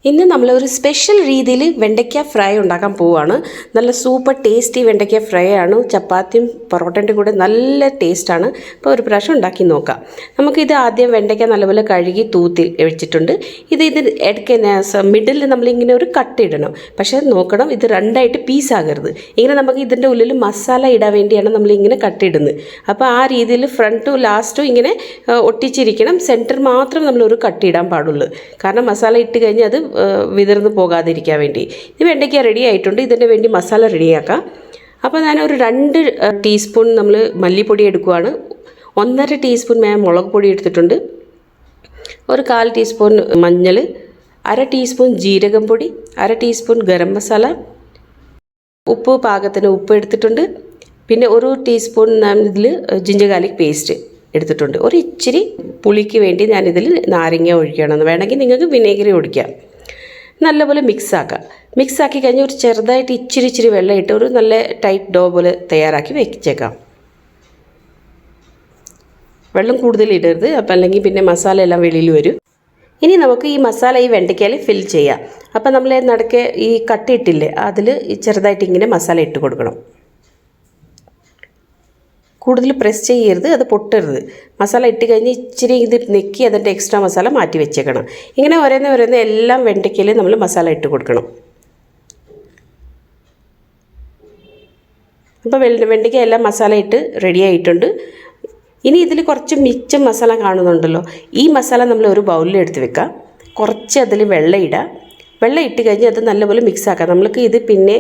ഇന്ന് നമ്മളൊരു സ്പെഷ്യൽ രീതിയിൽ വെണ്ടയ്ക്ക ഫ്രൈ ഉണ്ടാക്കാൻ പോവുകയാണ്. നല്ല സൂപ്പർ ടേസ്റ്റി വെണ്ടയ്ക്ക ഫ്രൈ ആണ്. ചപ്പാത്തിയും പൊറോട്ടൻ്റെ കൂടെ നല്ല ടേസ്റ്റാണ്. അപ്പോൾ ഒരു പ്രാവശ്യം ഉണ്ടാക്കി നോക്കാം. നമുക്കിത് ആദ്യം വെണ്ടയ്ക്ക നല്ലപോലെ കഴുകി തൂത്തി വെച്ചിട്ടുണ്ട്. ഇത് ഇടയ്ക്ക് മിഡിൽ നമ്മളിങ്ങനെ ഒരു കട്ട് ഇടണം. പക്ഷേ നോക്കണം, ഇത് രണ്ടായിട്ട് പീസാകരുത്. ഇങ്ങനെ നമുക്ക് ഇതിൻ്റെ ഉള്ളിൽ മസാല ഇടാൻ വേണ്ടിയാണ് നമ്മളിങ്ങനെ കട്ടിടുന്നത്. അപ്പോൾ ആ രീതിയിൽ ഫ്രണ്ടും ലാസ്റ്റും ഇങ്ങനെ ഒട്ടിച്ചിരിക്കണം. സെൻറ്റർ മാത്രം നമ്മളൊരു കട്ടിടാൻ പാടുള്ളൂ. കാരണം മസാല ഇട്ട് കഴിഞ്ഞാൽ അത് വിതർന്ന് പോകാതിരിക്കാൻ വേണ്ടി. ഇത് വെണ്ടയ്ക്ക റെഡി ആയിട്ടുണ്ട്. ഇതിന് വേണ്ടി മസാല റെഡിയാക്കാം. അപ്പോൾ ഞാനൊരു 2 ടീസ്പൂൺ നമ്മൾ മല്ലിപ്പൊടി എടുക്കുകയാണ്. 1.5 ടീസ്പൂൺ ഞാൻ മുളക് പൊടി എടുത്തിട്ടുണ്ട്. ഒരു 1/4 ടീസ്പൂൺ മഞ്ഞൾ, 1/2 ടീസ്പൂൺ ജീരകം പൊടി, 1/2 ടീസ്പൂൺ ഗരം മസാല, ഉപ്പ് പാകത്തിന് ഉപ്പ് എടുത്തിട്ടുണ്ട്. പിന്നെ 1 ടീസ്പൂൺ ഞാൻ ഇതിൽ ജിഞ്ചർ ഗാർലിക് പേസ്റ്റ് എടുത്തിട്ടുണ്ട്. ഒരു ഇച്ചിരി പുളിക്ക് വേണ്ടി ഞാനിതിൽ നാരങ്ങ ഒഴിക്കുകയാണെന്ന്. വേണമെങ്കിൽ നിങ്ങൾക്ക് വിനേഗറി ഒഴിക്കാം. നല്ലപോലെ മിക്സാക്കി കഴിഞ്ഞ് ഒരു ചെറുതായിട്ട് ഇച്ചിരി വെള്ളം ഇട്ട് ഒരു നല്ല ടൈറ്റ് ഡോ പോലെ തയ്യാറാക്കി വെച്ചേക്കാം. വെള്ളം കൂടുതൽ ഇടരുത്, അപ്പം അല്ലെങ്കിൽ പിന്നെ മസാല എല്ലാം വെളിയിൽ വരും. ഇനി നമുക്ക് ഈ മസാല ഈ വെണ്ടയ്ക്കയിൽ ഫിൽ ചെയ്യാം. അപ്പം നമ്മൾ നടുക്കെ ഈ കട്ടിയിട്ടില്ലേ, അതിൽ ചെറുതായിട്ട് ഇങ്ങനെ മസാല ഇട്ട് കൊടുക്കണം. കൂടുതൽ പ്രസ് ചെയ്യരുത്, അത് പൊട്ടരുത്. മസാല ഇട്ട് കഴിഞ്ഞ് ഇച്ചിരി ഇത് നെക്കി അതിൻ്റെ എക്സ്ട്രാ മസാല മാറ്റി വെച്ചേക്കണം. ഇങ്ങനെ ഓരോന്ന് എല്ലാം വെണ്ടയ്ക്കയിൽ നമ്മൾ മസാല ഇട്ട് കൊടുക്കണം. അപ്പോൾ വെണ്ടയ്ക്ക എല്ലാം മസാല ഇട്ട് റെഡി ആയിട്ടുണ്ട്. ഇനി ഇതിൽ കുറച്ച് മിച്ചം മസാല കാണുന്നുണ്ടല്ലോ, ഈ മസാല നമ്മൾ ഒരു ബൗളിൽ എടുത്ത് വെക്കാം. കുറച്ച് അതിൽ വെള്ളം ഇടാം. വെള്ളം ഇട്ട് കഴിഞ്ഞ് അത് നല്ലപോലെ മിക്സാക്കാം. നമ്മൾക്ക് ഇത് പിന്നെ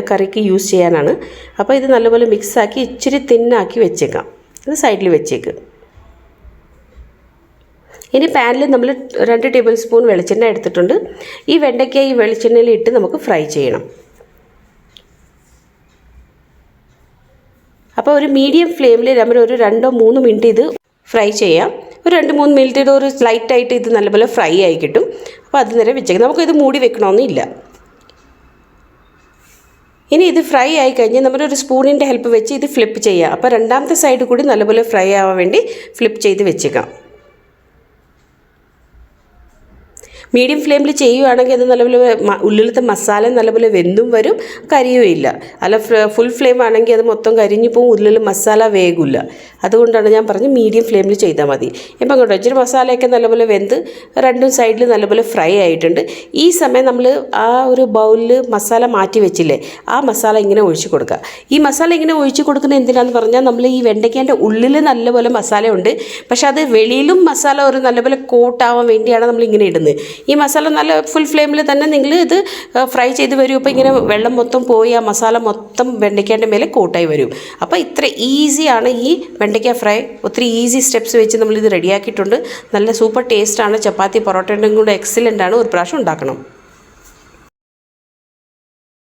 കറിക്ക് യൂസ് ചെയ്യാനാണ്. അപ്പോൾ ഇത് നല്ലപോലെ മിക്സാക്കി ഇച്ചിരി തിന്നാക്കി വെച്ചേക്കാം. ഇത് സൈഡിൽ വെച്ചേക്ക്. ഇനി പാനിൽ നമ്മൾ 2 ടേബിൾ സ്പൂൺ വെളിച്ചെണ്ണ എടുത്തിട്ടുണ്ട്. ഈ വെണ്ടയ്ക്ക ഈ വെളിച്ചെണ്ണയിൽ ഇട്ട് നമുക്ക് ഫ്രൈ ചെയ്യണം. അപ്പോൾ ഒരു മീഡിയം ഫ്ലെയിമിൽ നമ്മൾ ഒരു 2-3 മിനിറ്റ് ഇത് ഫ്രൈ ചെയ്യാം. ഒരു 2-3 മിനിറ്റ് ഇത് ഒരു സ്ലൈറ്റായിട്ട് ഇത് നല്ലപോലെ ഫ്രൈ ആയി കിട്ടും. അപ്പോൾ അത് നേരെ വെച്ചേക്കാം. നമുക്കിത് മൂടി വെക്കണമെന്നില്ല. ഇനി ഇത് ഫ്രൈ ആയി കഴിഞ്ഞ് നമ്മളൊരു സ്പൂണിൻ്റെ ഹെൽപ്പ് വെച്ച് ഇത് ഫ്ലിപ്പ് ചെയ്യാം. അപ്പോൾ രണ്ടാമത്തെ സൈഡ് കൂടി നല്ലപോലെ ഫ്രൈ ആവാൻ വേണ്ടി ഫ്ലിപ്പ് ചെയ്ത് വെച്ചേക്കാം. മീഡിയം ഫ്ലെയിമിൽ ചെയ്യുകയാണെങ്കിൽ അത് നല്ലപോലെ ഉള്ളിലത്തെ മസാല നല്ലപോലെ വെന്തും വരും, കരിയുമില്ല. അല്ല ഫുൾ ഫ്ലെയിം ആണെങ്കിൽ അത് മൊത്തം കരിഞ്ഞു പോകും, ഉള്ളിൽ മസാല വേകില്ല. അതുകൊണ്ടാണ് ഞാൻ പറഞ്ഞ് മീഡിയം ഫ്ലെയിമിൽ ചെയ്താൽ മതി. ഇപ്പം കേട്ടോ ഇച്ചിരി മസാലയൊക്കെ നല്ലപോലെ വെന്ത് 2 സൈഡിൽ നല്ലപോലെ ഫ്രൈ ആയിട്ടുണ്ട്. ഈ സമയം നമ്മൾ ആ ഒരു ബൗളിൽ മസാല മാറ്റി വെച്ചില്ലേ, ആ മസാല ഇങ്ങനെ ഒഴിച്ച് കൊടുക്കുക. ഈ മസാല ഇങ്ങനെ ഒഴിച്ച് കൊടുക്കുന്നത് എന്തിനാണെന്ന് പറഞ്ഞാൽ നമ്മൾ ഈ വെണ്ടയ്ക്കേൻ്റെ ഉള്ളിൽ നല്ലപോലെ മസാലയുണ്ട്, പക്ഷേ അത് വെളിയിലും മസാല ഒരു നല്ലപോലെ കോട്ടാവാൻ വേണ്ടിയാണ് നമ്മളിങ്ങനെ ഇടുന്നത്. ഈ മസാല നല്ല ഫുൾ ഫ്ലെയിമിൽ തന്നെ നിങ്ങൾ ഇത് ഫ്രൈ ചെയ്ത് വരും. അപ്പോൾ ഇങ്ങനെ വെള്ളം മൊത്തം പോയി ആ മസാല മൊത്തം വെണ്ടയ്ക്കേൻ്റെ മേലെ കോട്ടായി വരും. അപ്പോൾ ഇത്ര ഈസിയാണ് ഈ വെണ്ടയ്ക്ക ഫ്രൈ. ഒത്തിരി ഈസി സ്റ്റെപ്സ് വെച്ച് നമ്മളിത് റെഡിയാക്കിയിട്ടുണ്ട്. നല്ല സൂപ്പർ ടേസ്റ്റാണ്. ചപ്പാത്തി പൊറോട്ടയുടെ കൂടെ എക്സലൻ്റ് ആണ്. ഒരു പ്രാവശ്യം ഉണ്ടാക്കണം.